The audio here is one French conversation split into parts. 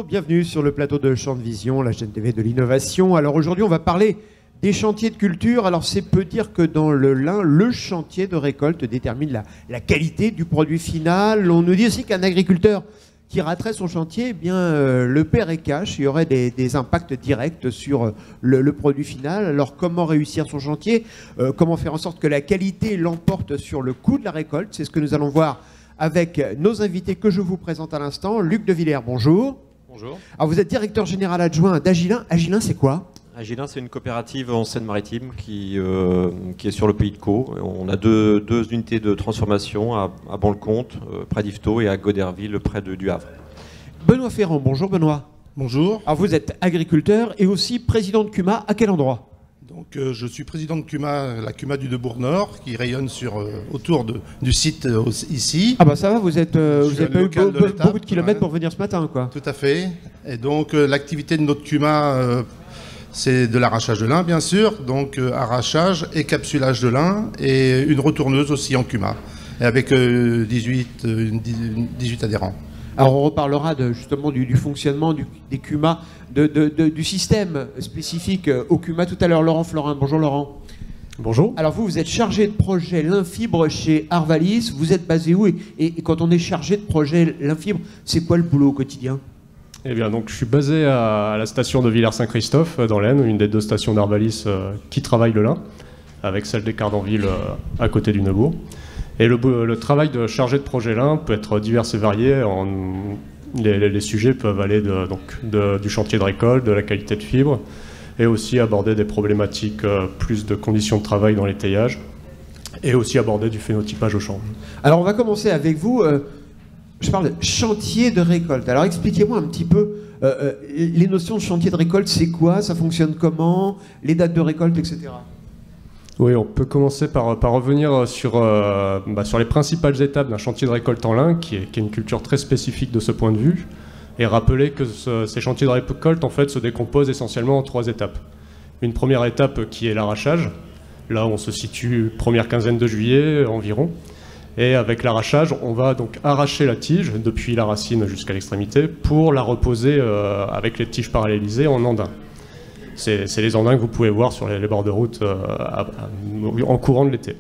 bienvenue sur le plateau de Champ de Vision, la chaîne TV de l'innovation. Alors aujourd'hui, on va parler des chantiers de culture. Alors c'est peu dire que dans le lin, le chantier de récolte détermine la qualité du produit final. On nous dit aussi qu'un agriculteur qui raterait son chantier, eh bien, le perd et cache. Il y aurait des impacts directs sur le produit final. Alors comment réussir son chantier? Comment faire en sorte que la qualité l'emporte sur le coût de la récolte? C'est ce que nous allons voir avec nos invités que je vous présente à l'instant. Luc de Villers, bonjour. Bonjour. Alors vous êtes directeur général adjoint d'Agilin. Agilin, c'est quoi? Agilin, c'est une coopérative en Seine-Maritime qui est sur le pays de Caux. On a deux unités de transformation à Ban-le-Comte, près d'Yvetot, et à Goderville, près du Havre. Benoît Ferrand, bonjour Benoît. Bonjour. Alors vous êtes agriculteur et aussi président de CUMA. À quel endroit? Donc, je suis président de CUMA, la CUMA du Debourg Nord, qui rayonne autour du site ici. Ah bah ça va, vous n'avez pas eu beaucoup de kilomètres ouais. pour venir ce matin, quoi. Tout à fait. Et donc l'activité de notre CUMA, c'est de l'arrachage de lin, bien sûr. Donc arrachage et capsulage de lin et une retourneuse aussi en CUMA, et avec 18 adhérents. Alors on reparlera justement du fonctionnement des CUMA, du système spécifique au CUMA tout à l'heure. Laurent Florin, bonjour Laurent. Bonjour. Alors vous êtes chargé de projet Linfibre chez Arvalis. Vous êtes basé où et quand on est chargé de projet Linfibre, c'est quoi le boulot au quotidien? Eh bien, donc, je suis basé à la station de Villers-Saint-Christophe, dans l'Aisne, une des deux stations d'Arvalis qui travaille le lin, avec celle des Cardanville à côté du Neubourg. Et le travail de chargé de projet lin peut être divers et varié. Les sujets peuvent aller du chantier de récolte, de la qualité de fibre, et aussi aborder des problématiques plus de conditions de travail dans les teillages, et aussi aborder du phénotypage au champ. Alors on va commencer avec vous. Je parle de chantier de récolte. Alors expliquez-moi un petit peu les notions de chantier de récolte, c'est quoi? Ça fonctionne comment? Les dates de récolte, etc. Oui, on peut commencer par revenir sur les principales étapes d'un chantier de récolte en lin, qui est une culture très spécifique de ce point de vue, et rappeler que ces chantiers de récolte en fait, se décomposent essentiellement en 3 étapes. Une première étape qui est l'arrachage, là où on se situe première quinzaine de juillet environ, et avec l'arrachage, on va donc arracher la tige, depuis la racine jusqu'à l'extrémité, pour la reposer avec les tiges parallélisées en andins. C'est les andins que vous pouvez voir sur les bords de route en courant de l'été.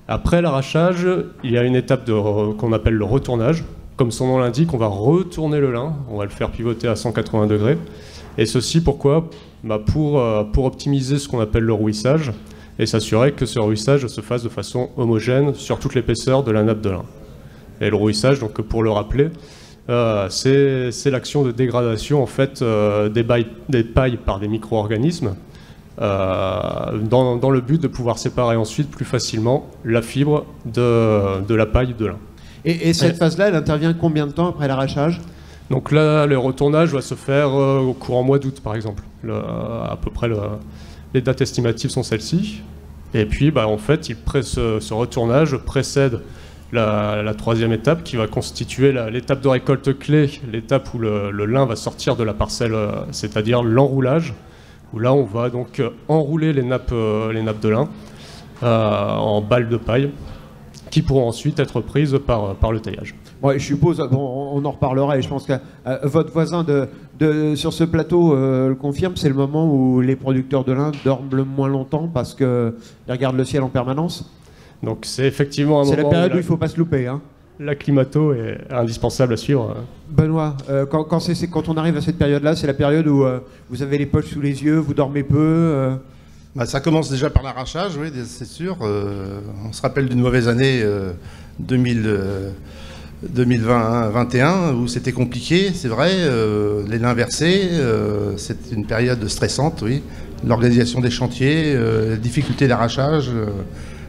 Après l'arrachage, il y a une étape qu'on appelle le retournage. Comme son nom l'indique, on va retourner le lin, on va le faire pivoter à 180 degrés. Et ceci pourquoi? Pour optimiser ce qu'on appelle le rouissage et s'assurer que ce rouissage se fasse de façon homogène sur toute l'épaisseur de la nappe de lin. Et le rouissage, donc pour le rappeler, c'est l'action de dégradation en fait, des pailles par des micro-organismes dans le but de pouvoir séparer ensuite plus facilement la fibre de la paille de lin. Et cette phase-là, elle intervient combien de temps après l'arrachage? Donc là, le retournage va se faire au courant mois d'août par exemple. À peu près les dates estimatives sont celles-ci. Et puis en fait, ce retournage précède la troisième étape qui va constituer l'étape de récolte clé, l'étape où le lin va sortir de la parcelle, c'est-à-dire l'enroulage, où là on va donc enrouler les nappes de lin en balles de paille qui pourront ensuite être prises par le taillage. Ouais, je suppose, on en reparlera et je pense que votre voisin sur ce plateau le confirme, c'est le moment où les producteurs de lin dorment le moins longtemps parce qu'ils regardent le ciel en permanence. Donc c'est effectivement un moment. C'est la période où il ne faut pas se louper. Hein. La climato est indispensable à suivre. Benoît, quand on arrive à cette période-là, c'est la période où vous avez les poches sous les yeux, vous dormez peu Ça commence déjà par l'arrachage, oui, c'est sûr. On se rappelle d'une mauvaise année 2020-2021 où c'était compliqué, c'est vrai. Les lins versés, c'est une période stressante, oui. L'organisation des chantiers, la difficulté d'arrachage.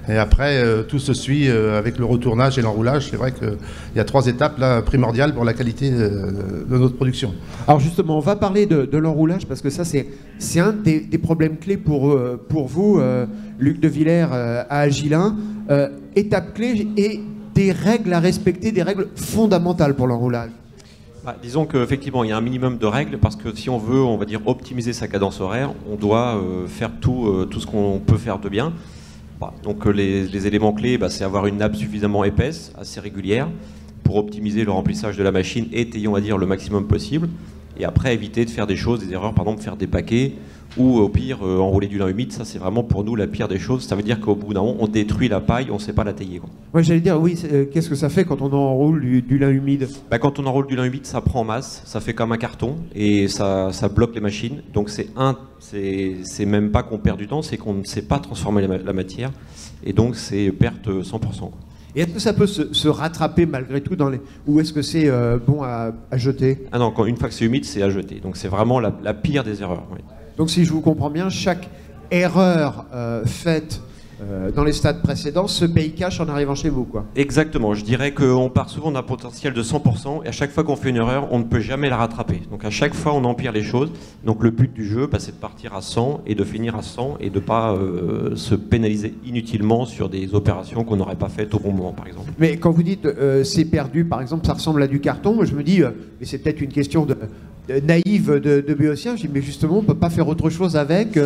Et après, tout se suit avec le retournage et l'enroulage. C'est vrai qu'il y a 3 étapes là, primordiales pour la qualité de notre production. Alors justement, on va parler de l'enroulage parce que ça, c'est un des problèmes clés pour vous, Luc de Villers, à Agilin. Étape clé et des règles à respecter, des règles fondamentales pour l'enroulage. Disons qu'effectivement, il y a un minimum de règles parce que si on veut, on va dire, optimiser sa cadence horaire, on doit faire tout ce qu'on peut faire de bien. Donc les éléments clés, c'est avoir une nappe suffisamment épaisse, assez régulière, pour optimiser le remplissage de la machine et tailler, on va dire, le maximum possible. Et après, éviter de faire des choses, des erreurs, par exemple faire des paquets, ou au pire, enrouler du lin humide. Ça, c'est vraiment pour nous la pire des choses. Ça veut dire qu'au bout d'un moment, on détruit la paille, on ne sait pas la tailler, quoi. Ouais, j'allais dire, oui, qu'est-ce que ça fait quand on enroule du lin humide? Bah, quand on enroule du lin humide, ça prend en masse, ça fait comme un carton, et ça bloque les machines. Donc c'est même pas qu'on perd du temps, c'est qu'on ne sait pas transformer la matière, et donc c'est perte 100%, quoi. Et est-ce que ça peut se rattraper malgré tout ou est-ce que c'est bon à jeter? Ah non, une fois que c'est humide, c'est à jeter. Donc c'est vraiment la pire des erreurs. Oui. Donc si je vous comprends bien, chaque erreur faite dans les stades précédents se paye cash en arrivant chez vous, quoi. Exactement. Je dirais qu'on part souvent d'un potentiel de 100%, et à chaque fois qu'on fait une erreur, on ne peut jamais la rattraper. Donc à chaque fois, on empire les choses. Donc le but du jeu, c'est de partir à 100 et de finir à 100 et de ne pas se pénaliser inutilement sur des opérations qu'on n'aurait pas faites au bon moment, par exemple. Mais quand vous dites c'est perdu, par exemple, ça ressemble à du carton, je me dis, mais c'est peut-être une question naïve de béotien, je dis, mais justement, on ne peut pas faire autre chose avec,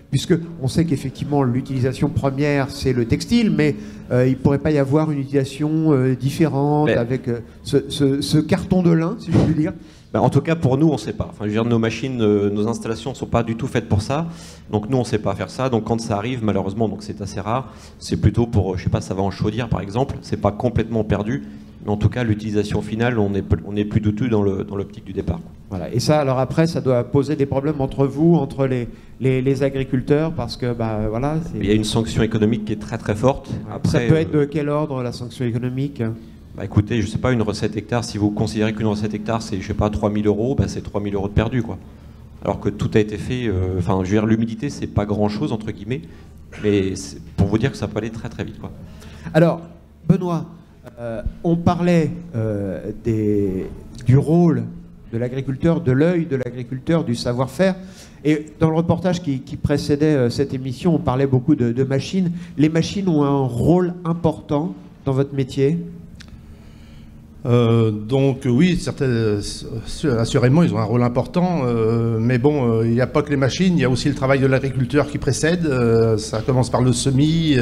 puisque on sait qu'effectivement l'utilisation première c'est le textile, mais il ne pourrait pas y avoir une utilisation différente avec ce carton de lin, si je puis dire. En tout cas, pour nous, on ne sait pas. Enfin, je veux dire, nos machines, nos installations ne sont pas du tout faites pour ça. Donc nous, on ne sait pas faire ça. Donc quand ça arrive, malheureusement, donc c'est assez rare. C'est plutôt pour, je sais pas, ça va en chaudière, par exemple. C'est pas complètement perdu. Mais en tout cas, l'utilisation finale, on est plus du tout dans l'optique du départ. Voilà. Et ça, alors après, ça doit poser des problèmes entre vous, entre les agriculteurs, parce que, voilà... Il y a une sanction économique qui est très très forte. Après, ça peut être de quel ordre, la sanction économique? Écoutez, je ne sais pas, une recette hectare, si vous considérez qu'une recette hectare, c'est, je sais pas, 3 000 €, c'est 3 000 € de perdu, quoi. Alors que tout a été fait... Enfin, je veux dire, l'humidité, c'est pas grand-chose, entre guillemets, mais c'est pour vous dire que ça peut aller très très vite, quoi. Alors, Benoît, on parlait du rôle de l'agriculteur, de l'œil de l'agriculteur, du savoir-faire. Et dans le reportage qui précédait cette émission, on parlait beaucoup de machines. Les machines ont un rôle important dans votre métier? Donc oui, assurément, ils ont un rôle important. Mais bon, il n'y a pas que les machines, il y a aussi le travail de l'agriculteur qui précède. Ça commence par le semis,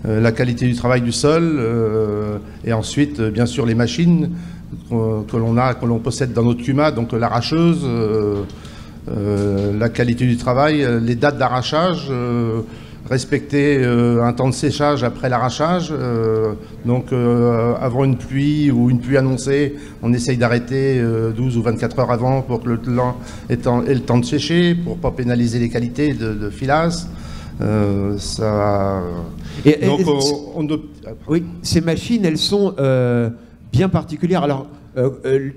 la qualité du travail du sol, et ensuite, bien sûr, les machines que l'on possède dans notre CUMA, donc l'arracheuse, la qualité du travail, les dates d'arrachage, respecter un temps de séchage après l'arrachage. Donc avant une pluie ou une pluie annoncée, on essaye d'arrêter 12 ou 24 heures avant pour que le lin ait le temps de sécher, pour ne pas pénaliser les qualités de filasse. Oui, ces machines, elles sont bien particulières. Alors,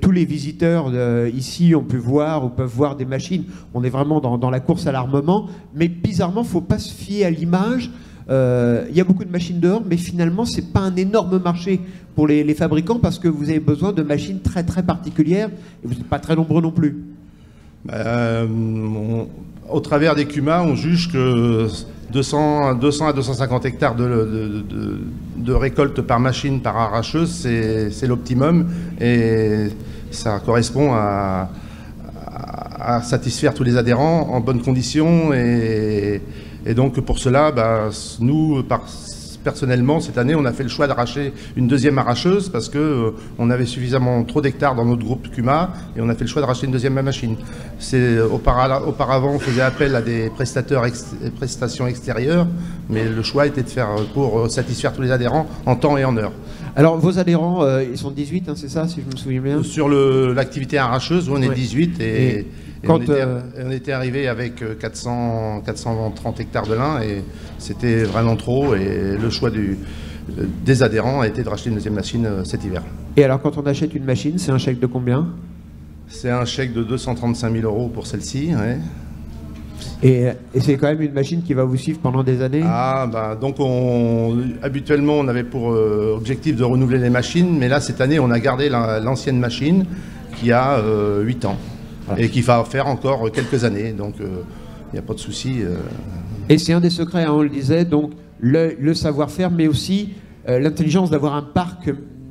tous les visiteurs ici ont pu voir ou peuvent voir des machines. On est vraiment dans la course à l'armement. Mais bizarrement, il ne faut pas se fier à l'image. Il y a beaucoup de machines dehors, mais finalement, ce n'est pas un énorme marché pour les fabricants parce que vous avez besoin de machines très très particulières et vous n'êtes pas très nombreux non plus. Au travers des CUMA, on juge que 200 à 250 hectares de récolte par machine, par arracheuse, c'est l'optimum et ça correspond à satisfaire tous les adhérents en bonnes conditions. Et donc pour cela, nous, personnellement, cette année, on a fait le choix d'arracher une deuxième arracheuse parce qu'on avait suffisamment trop d'hectares dans notre groupe CUMA et on a fait le choix de racheter une deuxième machine. Auparavant, on faisait appel à des prestations extérieures, mais le choix était de faire pour satisfaire tous les adhérents en temps et en heure. Alors, vos adhérents, ils sont 18, hein, c'est ça, si je me souviens bien? Sur l'activité arracheuse, on est 18 et on était arrivé avec 430 hectares de lin et c'était vraiment trop et le choix des adhérents a été de racheter une deuxième machine cet hiver. Et alors quand on achète une machine, c'est un chèque de combien? C'est un chèque de 235 000 € pour celle-ci. Ouais. Et c'est quand même une machine qui va vous suivre pendant des années? Donc habituellement on avait pour objectif de renouveler les machines, mais là cette année on a gardé l'ancienne machine qui a 8 ans. Voilà. Et qui va faire encore quelques années, donc il n'y a pas de souci. Et c'est un des secrets, hein, on le disait, donc le savoir-faire, mais aussi l'intelligence d'avoir un parc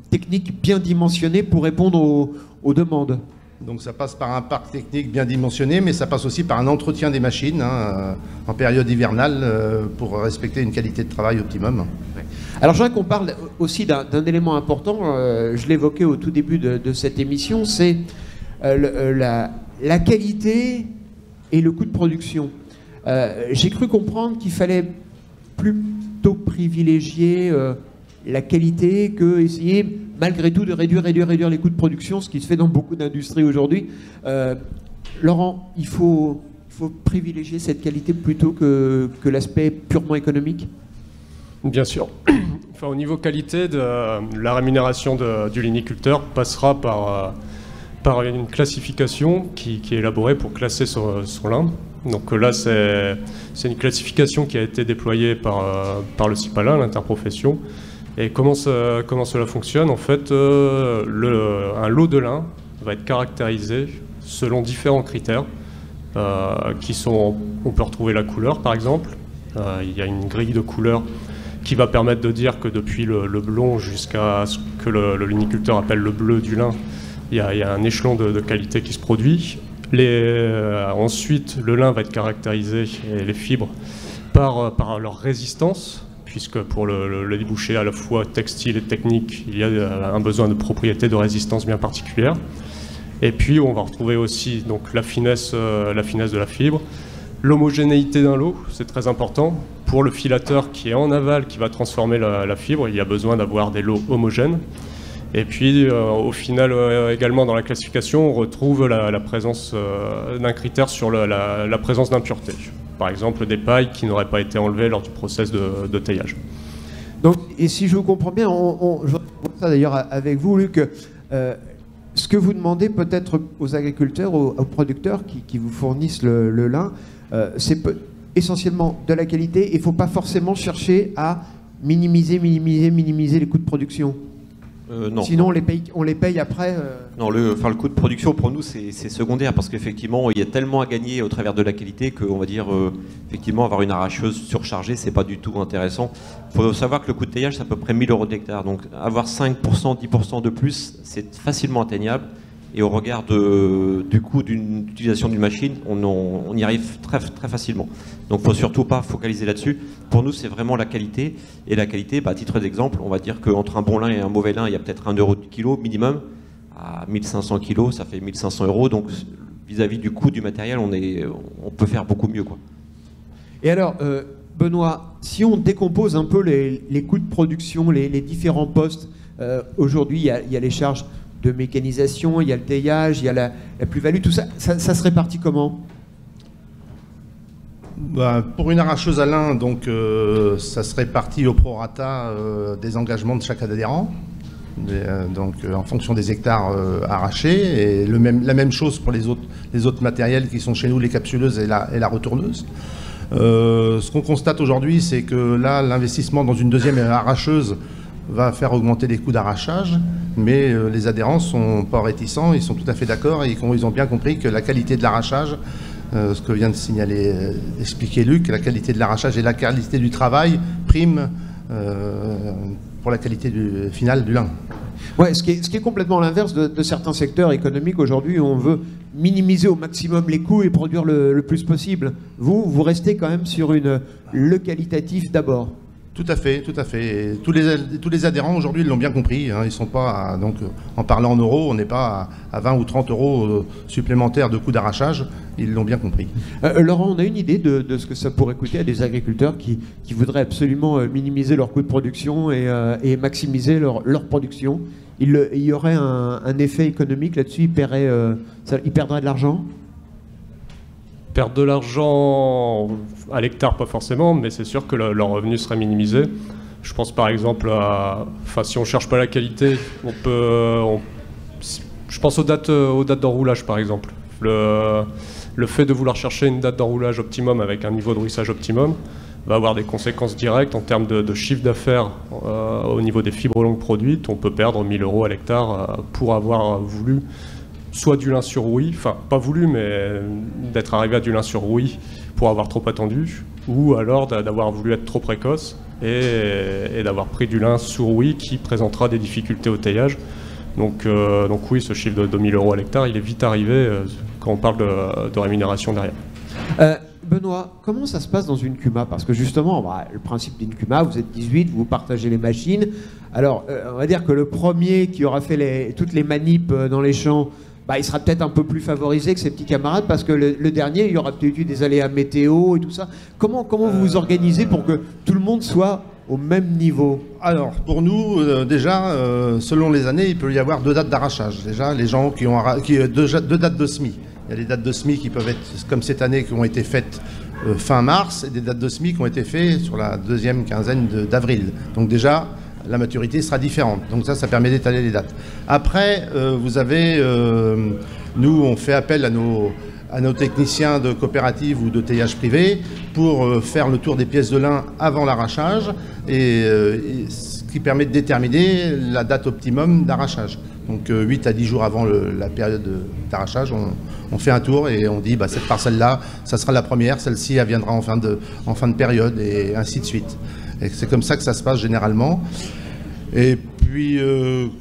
technique bien dimensionné pour répondre aux demandes. Donc ça passe par un parc technique bien dimensionné, mais ça passe aussi par un entretien des machines en période hivernale pour respecter une qualité de travail optimum. Ouais. Alors je voudrais qu'on parle aussi d'un élément important, je l'évoquais au tout début de cette émission, c'est la qualité et le coût de production. J'ai cru comprendre qu'il fallait plutôt privilégier la qualité que essayer malgré tout de réduire les coûts de production, ce qui se fait dans beaucoup d'industries aujourd'hui. Laurent, il faut privilégier cette qualité plutôt que l'aspect purement économique? Bien sûr. Enfin, au niveau qualité, la rémunération du liniculteur passera par une classification qui est élaborée pour classer son lin. Donc là, c'est une classification qui a été déployée par le CIPALIN, l'interprofession. Et comment cela fonctionne? En fait, un lot de lin va être caractérisé selon différents critères qui sont... On peut retrouver la couleur, par exemple. Il y a une grille de couleurs qui va permettre de dire que depuis le blond jusqu'à ce que le liniculteur appelle le bleu du lin, il y a un échelon de qualité qui se produit. Ensuite, le lin va être caractérisé, et les fibres, par leur résistance, puisque pour le débouché à la fois textile et technique, il y a un besoin de propriété de résistance bien particulière. Et puis, on va retrouver aussi donc, la finesse de la fibre. L'homogénéité d'un lot, c'est très important. Pour le filateur qui est en aval, qui va transformer la fibre, il y a besoin d'avoir des lots homogènes. Et puis, au final, également dans la classification, on retrouve la présence d'un critère sur la présence d'impuretés. Par exemple, des pailles qui n'auraient pas été enlevées lors du process de taillage. Donc, et si je vous comprends bien, je vois ça d'ailleurs avec vous, Luc, ce que vous demandez peut-être aux agriculteurs, aux producteurs qui vous fournissent le lin, c'est essentiellement de la qualité. Il ne faut pas forcément chercher à minimiser les coûts de production. Non. Sinon, on les paye après. Non, le coût de production pour nous c'est secondaire parce qu'effectivement il y a tellement à gagner au travers de la qualité qu'on va dire effectivement avoir une arracheuse surchargée c'est pas du tout intéressant. Il faut savoir que le coût de taillage c'est à peu près 1000 € de l'hectare, donc avoir 5%, 10% de plus c'est facilement atteignable et au regard du coût d'une utilisation d'une machine on y arrive très, très facilement. Donc il ne faut surtout pas focaliser là-dessus. Pour nous c'est vraiment la qualité et la qualité, à titre d'exemple on va dire qu'entre un bon lin et un mauvais lin il y a peut-être 1 € du kilo minimum. À 1500 kg, ça fait 1500 €. Donc, vis-à-vis du coût du matériel, on peut faire beaucoup mieux, quoi. Et alors, Benoît, si on décompose un peu les coûts de production, les différents postes, aujourd'hui, il y a les charges de mécanisation, il y a le taillage, il y a la plus-value, tout ça, ça se répartit comment? Pour une arracheuse à lin, donc, ça se répartit au prorata des engagements de chaque adhérent. Donc en fonction des hectares arrachés, et la même chose pour les autres matériels qui sont chez nous, les capsuleuses et la retourneuse. Ce qu'on constate aujourd'hui, c'est que là, l'investissement dans une deuxième arracheuse va faire augmenter les coûts d'arrachage, mais les adhérents sont pas réticents, ils sont tout à fait d'accord et ils ont bien compris que la qualité de l'arrachage, ce que vient de expliquer Luc, la qualité de l'arrachage et la qualité du travail prime pour la qualité finale du lin. Ouais, ce qui est complètement l'inverse de certains secteurs économiques aujourd'hui où on veut minimiser au maximum les coûts et produire le plus possible. Vous restez quand même sur le qualitatif d'abord. Tout à fait, tout à fait. Et tous les adhérents aujourd'hui l'ont bien compris. Ils sont pas donc en parlant en euros, on n'est pas à 20 ou 30 € supplémentaires de coûts d'arrachage. Ils l'ont bien compris. Laurent, on a une idée de ce que ça pourrait coûter à des agriculteurs qui voudraient absolument minimiser leurs coûts de production et maximiser leur production. Il y aurait un effet économique là-dessus. Ils perdraient de l'argent. Perdre de l'argent à l'hectare, pas forcément, mais c'est sûr que leur revenu serait minimisé. Je pense par exemple si on ne cherche pas la qualité, je pense aux dates d'enroulage par exemple. Le fait de vouloir chercher une date d'enroulage optimum avec un niveau de ruissage optimum va avoir des conséquences directes en termes de chiffre d'affaires au niveau des fibres longues produites. On peut perdre 1000 € à l'hectare pour avoir voulu soit du lin sur rouille, enfin pas voulu, mais d'être arrivé à du lin sur rouille pour avoir trop attendu, ou alors d'avoir voulu être trop précoce et d'avoir pris du lin sur rouille qui présentera des difficultés au taillage. Donc oui, ce chiffre de 2000 € à l'hectare, il est vite arrivé quand on parle de rémunération derrière. Benoît, comment ça se passe dans une CUMA? Parce que justement, le principe d'une CUMA, vous êtes 18, vous partagez les machines. Alors, on va dire que le premier qui aura fait toutes les manips dans les champs, il sera peut-être un peu plus favorisé que ses petits camarades parce que le dernier, il y aura peut-être eu des aléas météo et tout ça. Comment vous vous organisez pour que tout le monde soit au même niveau? Alors, pour nous, déjà, selon les années, il peut y avoir 2 dates d'arrachage. Déjà, les gens qui ont 2 dates de semis. Il y a des dates de semis qui peuvent être, comme cette année, qui ont été faites fin mars, et des dates de semis qui ont été faites sur la deuxième quinzaine d'avril. Donc déjà, la maturité sera différente. Donc ça permet d'étaler les dates. Après, vous avez... nous, on fait appel à nos techniciens de coopérative ou de taillage privé pour faire le tour des pièces de lin avant l'arrachage, ce qui permet de déterminer la date optimum d'arrachage. Donc 8 à 10 jours avant la période d'arrachage, on fait un tour et on dit cette parcelle-là, ça sera la première, celle-ci elle viendra en fin de période et ainsi de suite. Et c'est comme ça que ça se passe généralement. Et puis,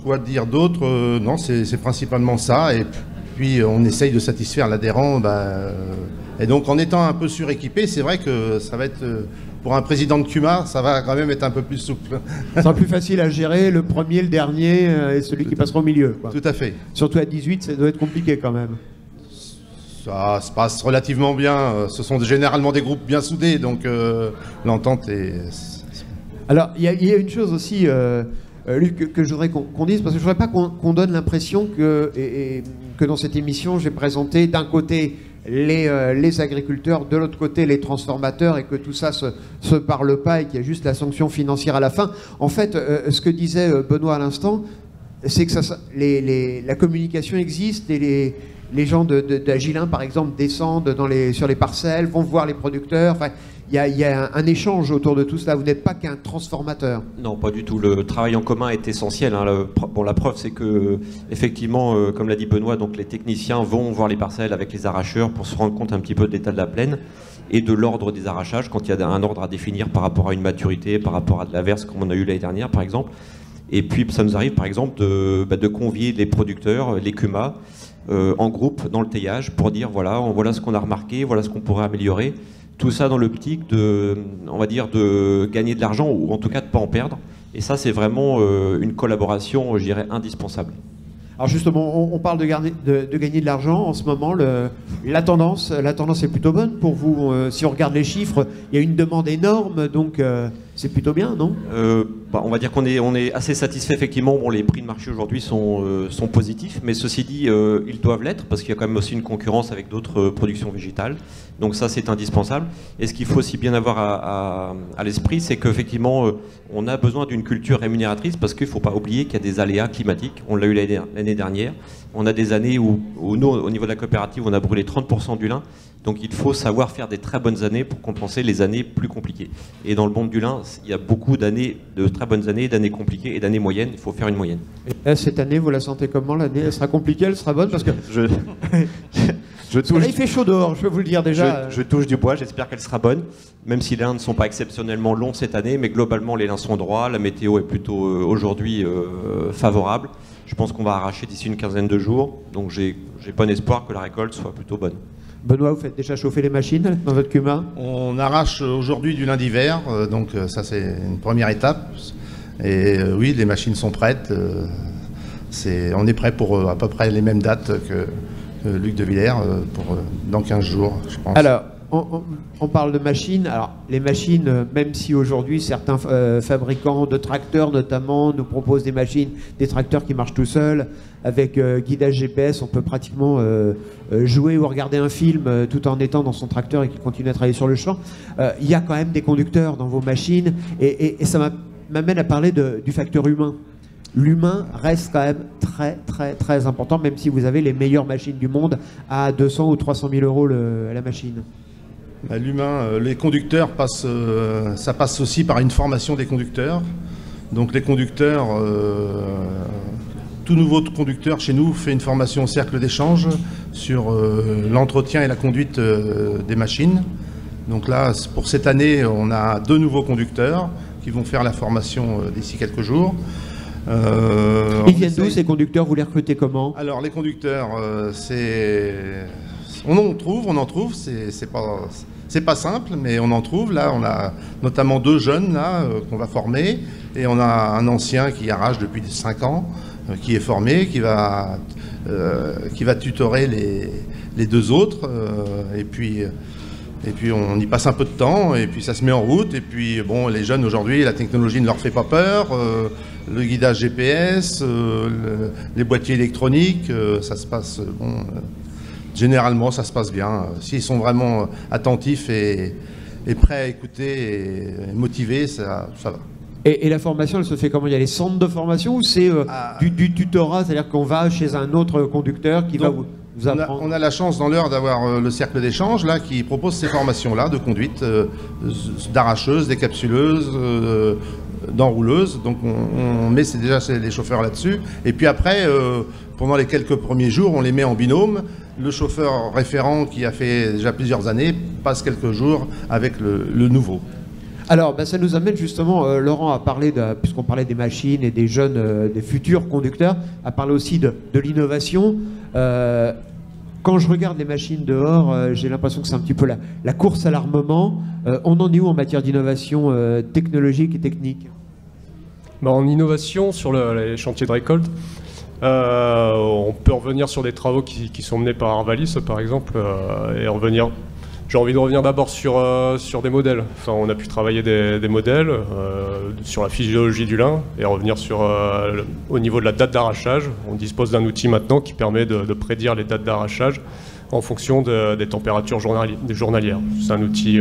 quoi dire d'autre? Non, c'est principalement ça. Et puis, on essaye de satisfaire l'adhérent. Et donc, en étant un peu suréquipé, c'est vrai que ça va être... pour un président de CUMA, ça va quand même être un peu plus souple. Ça sera plus facile à gérer, le premier, le dernier et celui qui passera au milieu, quoi. Tout à fait. Surtout à 18, ça doit être compliqué quand même. Ça se passe relativement bien. Ce sont généralement des groupes bien soudés, donc l'entente est... Alors, il y a une chose aussi, Luc, que je voudrais qu'on dise, parce que je ne voudrais pas qu'on donne l'impression que dans cette émission, j'ai présenté d'un côté les agriculteurs, de l'autre côté les transformateurs, et que tout ça se parle pas et qu'il y a juste la sanction financière à la fin. En fait, ce que disait Benoît à l'instant, c'est que la communication existe et les gens d'Agilin, par exemple, descendent sur les parcelles, vont voir les producteurs. Enfin, il y a un échange autour de tout cela. Vous n'êtes pas qu'un transformateur. Non, pas du tout. Le travail en commun est essentiel. La preuve, c'est que, effectivement, comme l'a dit Benoît, donc les techniciens vont voir les parcelles avec les arracheurs pour se rendre compte un petit peu de l'état de la plaine et de l'ordre des arrachages, quand il y a un ordre à définir par rapport à une maturité, par rapport à de l'averse, comme on a eu l'année dernière, par exemple. Et puis, ça nous arrive, par exemple, de convier les producteurs, les CUMA, en groupe dans le teillage pour dire voilà ce qu'on a remarqué, voilà ce qu'on pourrait améliorer. Tout ça dans l'optique de gagner de l'argent ou en tout cas de ne pas en perdre. Et ça, c'est vraiment une collaboration, je dirais, indispensable. Alors justement, on parle de gagner de l'argent en ce moment. La tendance est plutôt bonne pour vous. Si on regarde les chiffres, il y a une demande énorme, donc c'est plutôt bien, non? On va dire qu'on est assez satisfait, effectivement. Bon, les prix de marché aujourd'hui sont positifs, mais ceci dit, ils doivent l'être parce qu'il y a quand même aussi une concurrence avec d'autres productions végétales. Donc ça, c'est indispensable. Et ce qu'il faut aussi bien avoir à l'esprit, c'est qu'effectivement, on a besoin d'une culture rémunératrice parce qu'il ne faut pas oublier qu'il y a des aléas climatiques. On l'a eu l'année dernière. On a des années où nous, au niveau de la coopérative, on a brûlé 30% du lin. Donc il faut savoir faire des très bonnes années pour compenser les années plus compliquées. Et dans le monde du lin, il y a beaucoup d'années, de très bonnes années, d'années compliquées et d'années moyennes. Il faut faire une moyenne. Et là, cette année, vous la sentez comment? L'année, elle sera compliquée, elle sera bonne parce que... Là, il fait chaud dehors, je peux vous le dire déjà. Je touche du bois, j'espère qu'elle sera bonne, même si les lins ne sont pas exceptionnellement longs cette année, mais globalement les lins sont droits, la météo est plutôt aujourd'hui favorable. Je pense qu'on va arracher d'ici une quinzaine de jours, donc j'ai bon espoir que la récolte soit plutôt bonne. Benoît, vous faites déjà chauffer les machines dans votre CUMA? On arrache aujourd'hui du lin d'hiver, donc ça c'est une première étape. Et oui, les machines sont prêtes. On est prêt pour à peu près les mêmes dates que Luc de Villers dans 15 jours, je pense. Alors, on parle de machines. Alors, les machines, même si aujourd'hui certains fabricants de tracteurs notamment nous proposent des tracteurs qui marchent tout seuls, avec guidage GPS, on peut pratiquement jouer ou regarder un film tout en étant dans son tracteur et qui continue à travailler sur le champ. Il y a quand même des conducteurs dans vos machines et ça m'amène à parler du facteur humain. L'humain reste quand même très très très important, même si vous avez les meilleures machines du monde à 200 ou 300 000 euros la machine. L'humain, les conducteurs ça passe aussi par une formation des conducteurs. Donc les conducteurs, tout nouveau conducteur chez nous fait une formation au cercle d'échange sur l'entretien et la conduite des machines. Donc là, pour cette année, on a 2 nouveaux conducteurs qui vont faire la formation d'ici quelques jours. Ils viennent d'où ces conducteurs? Vous les recrutez comment? Alors les conducteurs, on en trouve, c'est C'est pas simple, mais on en trouve. Là, on a notamment 2 jeunes là qu'on va former, et on a un ancien qui arrache depuis 5 ans, qui est formé, qui va tutorer les 2 autres, et puis on y passe un peu de temps, et puis ça se met en route. Et puis bon, les jeunes aujourd'hui, la technologie ne leur fait pas peur. Le guidage GPS, les boîtiers électroniques, ça se passe généralement ça se passe bien. S'ils sont vraiment attentifs et prêts à écouter et motivés, ça va. Et la formation, elle se fait comment? Il y a les centres de formation ou c'est du tutorat, c'est-à-dire qu'on va chez un autre conducteur qui va vous apprendre? On a la chance dans l'heure d'avoir le cercle d'échange là qui propose ces formations-là de conduite, d'arracheuses, décapsuleuses, d'enrouleuses. Donc on met déjà les chauffeurs là-dessus. Et puis après, pendant les quelques premiers jours, on les met en binôme. Le chauffeur référent qui a fait déjà plusieurs années passe quelques jours avec le nouveau. Alors, ça nous amène justement, Laurent a parlé, puisqu'on parlait des machines et des jeunes, des futurs conducteurs, a parlé aussi de l'innovation. Quand je regarde les machines dehors, j'ai l'impression que c'est un petit peu la course à l'armement. On en est où en matière d'innovation technologique et technique? En innovation, sur les chantiers de récolte, on peut revenir sur des travaux qui sont menés par Arvalis, par exemple, et revenir... J'ai envie de revenir d'abord sur des modèles. Enfin, on a pu travailler des modèles sur la physiologie du lin et revenir au niveau de la date d'arrachage. On dispose d'un outil maintenant qui permet de prédire les dates d'arrachage en fonction des températures journalières. C'est un outil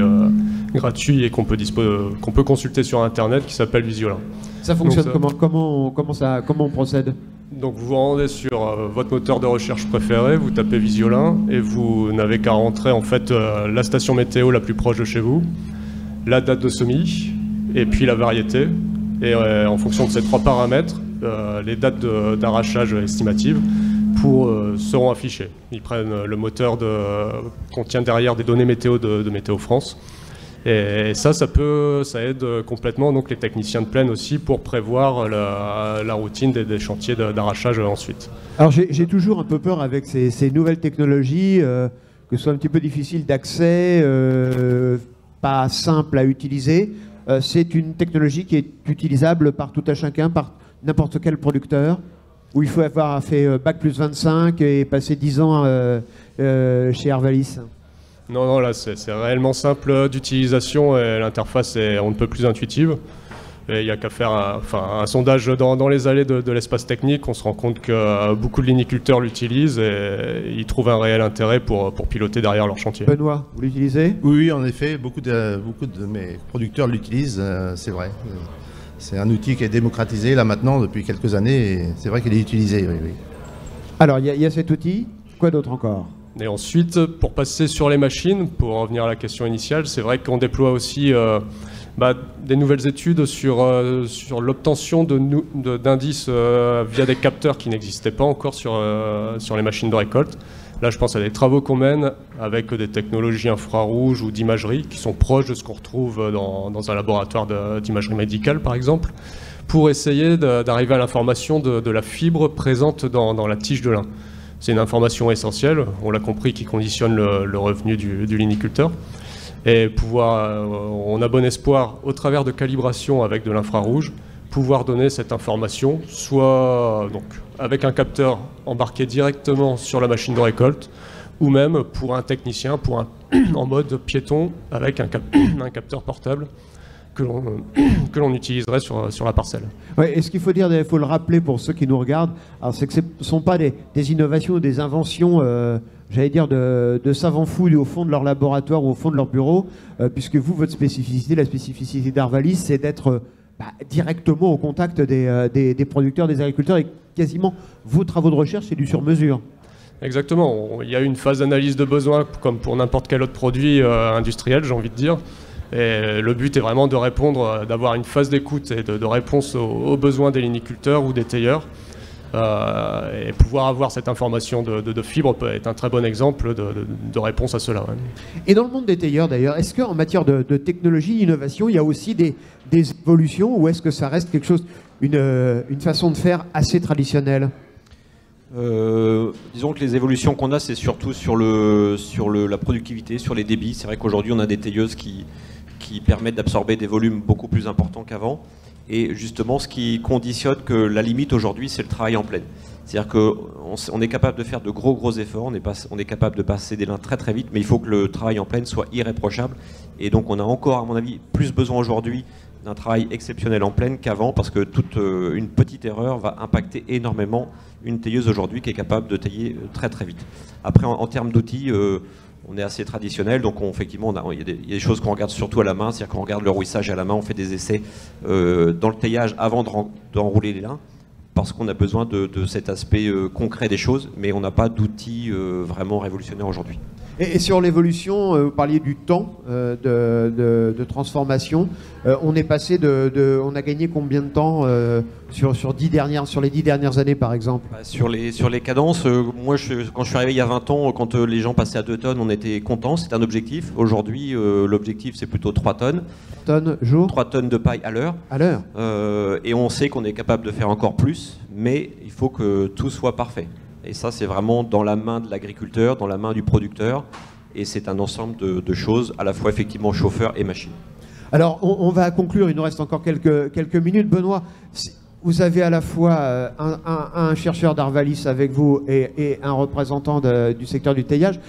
gratuit et qu'on peut consulter sur Internet qui s'appelle Visiolin. Ça fonctionne comment on procède? Donc vous vous rendez sur votre moteur de recherche préféré, vous tapez Visiolin et vous n'avez qu'à rentrer en fait la station météo la plus proche de chez vous, la date de semis et puis la variété. Et en fonction de ces 3 paramètres, les dates d'arrachage estimatives seront affichées. Ils prennent le moteur contient derrière des données météo de Météo France. Et ça aide complètement donc les techniciens de plaine aussi pour prévoir la routine des chantiers d'arrachage ensuite. Alors j'ai toujours un peu peur avec ces nouvelles technologies, que ce soit un petit peu difficile d'accès, pas simple à utiliser. C'est une technologie qui est utilisable par tout à chacun, par n'importe quel producteur, où il faut avoir fait Bac plus 25 et passer 10 ans chez Arvalis. Non, là c'est réellement simple d'utilisation et l'interface est on ne peut plus intuitive. Et il n'y a qu'à faire un sondage dans les allées de l'espace technique. On se rend compte que beaucoup de liniculteurs l'utilisent et ils trouvent un réel intérêt pour piloter derrière leur chantier. Benoît, vous l'utilisez? Oui, en effet, beaucoup de mes producteurs l'utilisent, c'est vrai. C'est un outil qui est démocratisé là maintenant depuis quelques années et c'est vrai qu'il est utilisé. Oui. Alors il y a cet outil, quoi d'autre encore? Et ensuite, pour passer sur les machines, pour revenir à la question initiale, c'est vrai qu'on déploie aussi des nouvelles études sur l'obtention d'indices via des capteurs qui n'existaient pas encore sur les machines de récolte. Là, je pense à des travaux qu'on mène avec des technologies infrarouges ou d'imagerie qui sont proches de ce qu'on retrouve dans un laboratoire d'imagerie médicale, par exemple, pour essayer d'arriver à l'information de la fibre présente dans la tige de lin. C'est une information essentielle, on l'a compris, qui conditionne le revenu du liniculteur. Et on a bon espoir, au travers de calibration avec de l'infrarouge, pouvoir donner cette information, soit donc, avec un capteur embarqué directement sur la machine de récolte, ou même pour un technicien, en mode piéton, avec un capteur portable que l'on utiliserait sur la parcelle. Ouais, et ce qu'il faut dire, il faut le rappeler pour ceux qui nous regardent, c'est que ce ne sont pas des innovations, des inventions, j'allais dire, de savants fous au fond de leur laboratoire ou au fond de leur bureau, puisque vous, votre spécificité, la spécificité d'Arvalis, c'est d'être directement au contact des producteurs, des agriculteurs, et quasiment vos travaux de recherche, c'est du sur-mesure. Exactement, il y a une phase d'analyse de besoins, comme pour n'importe quel autre produit industriel, j'ai envie de dire. Et le but est vraiment de répondre, d'avoir une phase d'écoute et de réponse aux besoins des liniculteurs ou des tailleurs. Et pouvoir avoir cette information de fibre peut être un très bon exemple de réponse à cela. Ouais. Et dans le monde des tailleurs d'ailleurs, est-ce qu'en matière de technologie, d'innovation, il y a aussi des évolutions ou est-ce que ça reste quelque chose, une façon de faire assez traditionnelle? Disons que les évolutions qu'on a, c'est surtout sur la productivité, sur les débits. C'est vrai qu'aujourd'hui, on a des tailleuses qui permettent d'absorber des volumes beaucoup plus importants qu'avant. Et justement, ce qui conditionne que la limite aujourd'hui, c'est le travail en plaine. C'est-à-dire qu'on est capable de faire de gros efforts, on est capable de passer des lins très très vite, mais il faut que le travail en plaine soit irréprochable. Et donc on a encore, à mon avis, plus besoin aujourd'hui d'un travail exceptionnel en plaine qu'avant, parce que toute une petite erreur va impacter énormément une tailleuse aujourd'hui qui est capable de tailler très très vite. Après, en termes d'outils, on est assez traditionnel, donc effectivement, il y a des choses qu'on regarde surtout à la main, c'est-à-dire qu'on regarde le rouissage à la main, on fait des essais dans le taillage avant d'enrouler les lins, parce qu'on a besoin de cet aspect concret des choses, mais on n'a pas d'outils vraiment révolutionnaires aujourd'hui. Et sur l'évolution, vous parliez du temps de transformation. On est passé on a gagné combien de temps sur les 10 dernières années, par exemple? Sur les cadences, moi, quand je suis arrivé il y a 20 ans, quand les gens passaient à 2 tonnes, on était contents, c'était un objectif. Aujourd'hui, l'objectif, c'est plutôt 3 tonnes. 3 tonnes jour? 3 tonnes de paille à l'heure. À l'heure. Et on sait qu'on est capable de faire encore plus, mais il faut que tout soit parfait. Et ça, c'est vraiment dans la main de l'agriculteur, dans la main du producteur. Et c'est un ensemble de choses, à la fois effectivement chauffeur et machine. Alors, on va conclure, il nous reste encore quelques minutes. Benoît, vous avez à la fois un chercheur d'Arvalis avec vous et un représentant du secteur du taillage.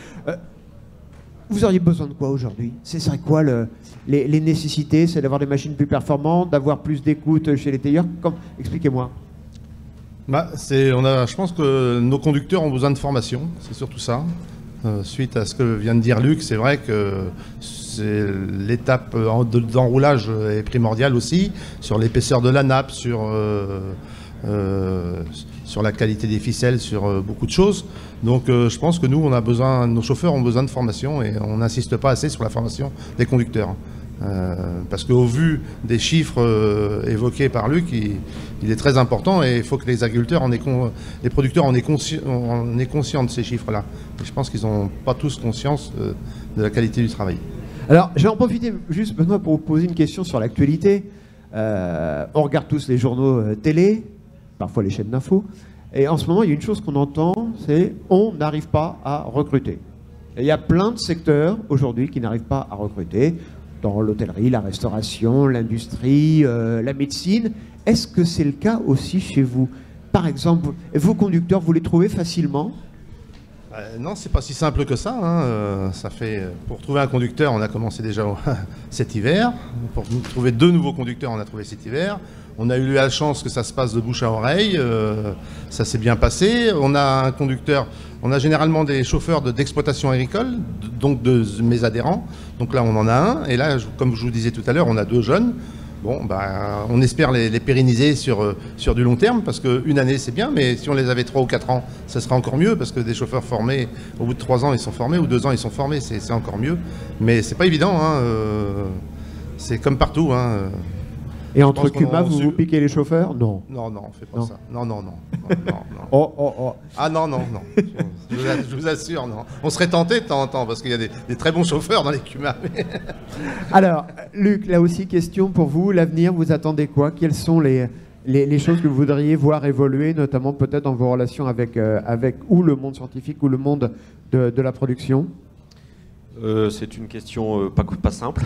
Vous auriez besoin de quoi aujourd'hui? Ce serait quoi les nécessités? C'est d'avoir des machines plus performantes, d'avoir plus d'écoute chez les tailleurs? Expliquez-moi. Je pense que nos conducteurs ont besoin de formation, c'est surtout ça. Suite à ce que vient de dire Luc, c'est vrai que l'étape d'enroulage est primordiale aussi, sur l'épaisseur de la nappe, sur la qualité des ficelles, sur beaucoup de choses. Donc je pense que nos chauffeurs ont besoin de formation et on n'insiste pas assez sur la formation des conducteurs. Parce qu'au vu des chiffres évoqués par Luc, il est très important et il faut que les agriculteurs, les producteurs en aient conscience de ces chiffres-là. Je pense qu'ils n'ont pas tous conscience de la qualité du travail. Alors, je vais en profiter juste, Benoît, pour vous poser une question sur l'actualité. On regarde tous les journaux télé, parfois les chaînes d'infos, et en ce moment, il y a une chose qu'on entend, c'est on n'arrive pas à recruter. Et il y a plein de secteurs aujourd'hui qui n'arrivent pas à recruter, dans l'hôtellerie, la restauration, l'industrie, la médecine. Est-ce que c'est le cas aussi chez vous? Par exemple, vos conducteurs, vous les trouvez facilement? Non, c'est pas si simple que ça. Pour trouver un conducteur, on a commencé déjà cet hiver. Pour trouver 2 nouveaux conducteurs, on a trouvé cet hiver. On a eu la chance que ça se passe de bouche à oreille. Ça s'est bien passé. On a un conducteur. On a généralement des chauffeurs d'exploitation agricole, donc de mes adhérents. Donc là, on en a un. Et là, comme je vous disais tout à l'heure, on a 2 jeunes. Bon, on espère les pérenniser sur du long terme, parce qu'une année, c'est bien, mais si on les avait 3 ou 4 ans, ça serait encore mieux, parce que des chauffeurs formés, au bout de 3 ans, ils sont formés, ou 2 ans, ils sont formés, c'est encore mieux. Mais c'est pas évident, c'est comme partout. Et entre Cuma, vous piquez les chauffeurs? Non. Non, on fait pas ça. Non. Oh. Ah non. Je vous assure, non. On serait tenté de temps en temps, parce qu'il y a des très bons chauffeurs dans les Cuma. Alors, Luc, là aussi, question pour vous. L'avenir, vous attendez quoi? Quelles sont les choses que vous voudriez voir évoluer, notamment peut-être dans vos relations avec ou le monde scientifique ou le monde de la production? C'est une question pas simple.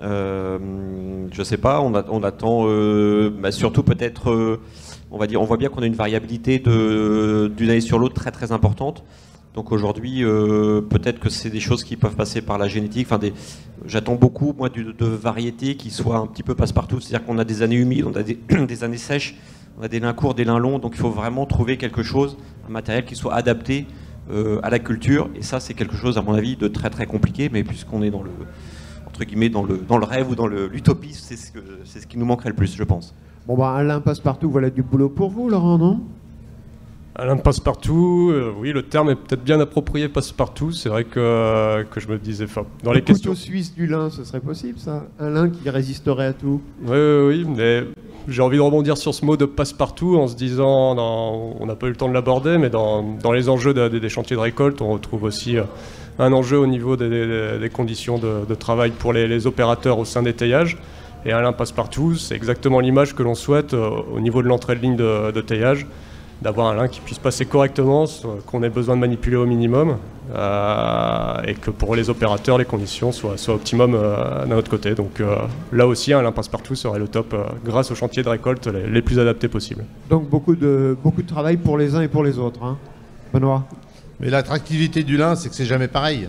Je sais pas, on attend surtout peut-être, on voit bien qu'on a une variabilité d'une année sur l'autre très très importante. Donc aujourd'hui, peut-être que c'est des choses qui peuvent passer par la génétique. J'attends beaucoup, moi, de variétés qui soient un petit peu passe-partout. C'est-à-dire qu'on a des années humides, on a des années sèches, on a des lins courts, des lins longs. Donc il faut vraiment trouver quelque chose, un matériel qui soit adapté à la culture. Et ça, c'est quelque chose, à mon avis, de très très compliqué. Mais puisqu'on est entre guillemets, dans le rêve ou dans l'utopie, c'est ce qui nous manquerait le plus, je pense. Bon, Alain Passepartout, voilà du boulot pour vous, Laurent, non? Alain Passepartout, oui, le terme est peut-être bien approprié, Passepartout. C'est vrai que je me disais, dans les questions... Le couteau suisse du lin, ce serait possible, ça? Un lin qui résisterait à tout? Oui, mais j'ai envie de rebondir sur ce mot de Passepartout en se disant, on n'a pas eu le temps de l'aborder, mais dans les enjeux des chantiers de récolte, on retrouve aussi un enjeu au niveau des conditions de travail pour les opérateurs au sein des taillages. Et Alain Passepartout, c'est exactement l'image que l'on souhaite au niveau de l'entrée de ligne de taillage. d'avoir un lin qui puisse passer correctement, qu'on ait besoin de manipuler au minimum, et que pour les opérateurs, les conditions soient optimum d'un autre côté. Donc là aussi, un lin passe-partout serait le top grâce aux chantiers de récolte les plus adaptés possibles. Donc beaucoup de travail pour les uns et pour les autres, hein. Benoît? Mais l'attractivité du lin, c'est que c'est jamais pareil.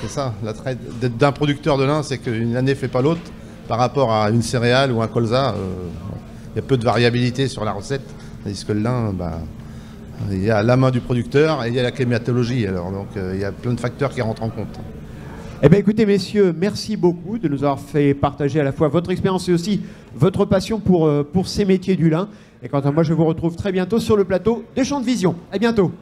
C'est ça, l'attrait d'un producteur de lin, c'est qu'une année fait pas l'autre. Par rapport à une céréale ou un colza, il y a peu de variabilité sur la recette. Tandis que le lin, il y a la main du producteur et il y a la climatologie. Alors, donc il y a plein de facteurs qui rentrent en compte. Eh bien écoutez messieurs, merci beaucoup de nous avoir fait partager à la fois votre expérience et aussi votre passion pour ces métiers du lin. Et quant à moi, je vous retrouve très bientôt sur le plateau des Champs de Vision. À bientôt.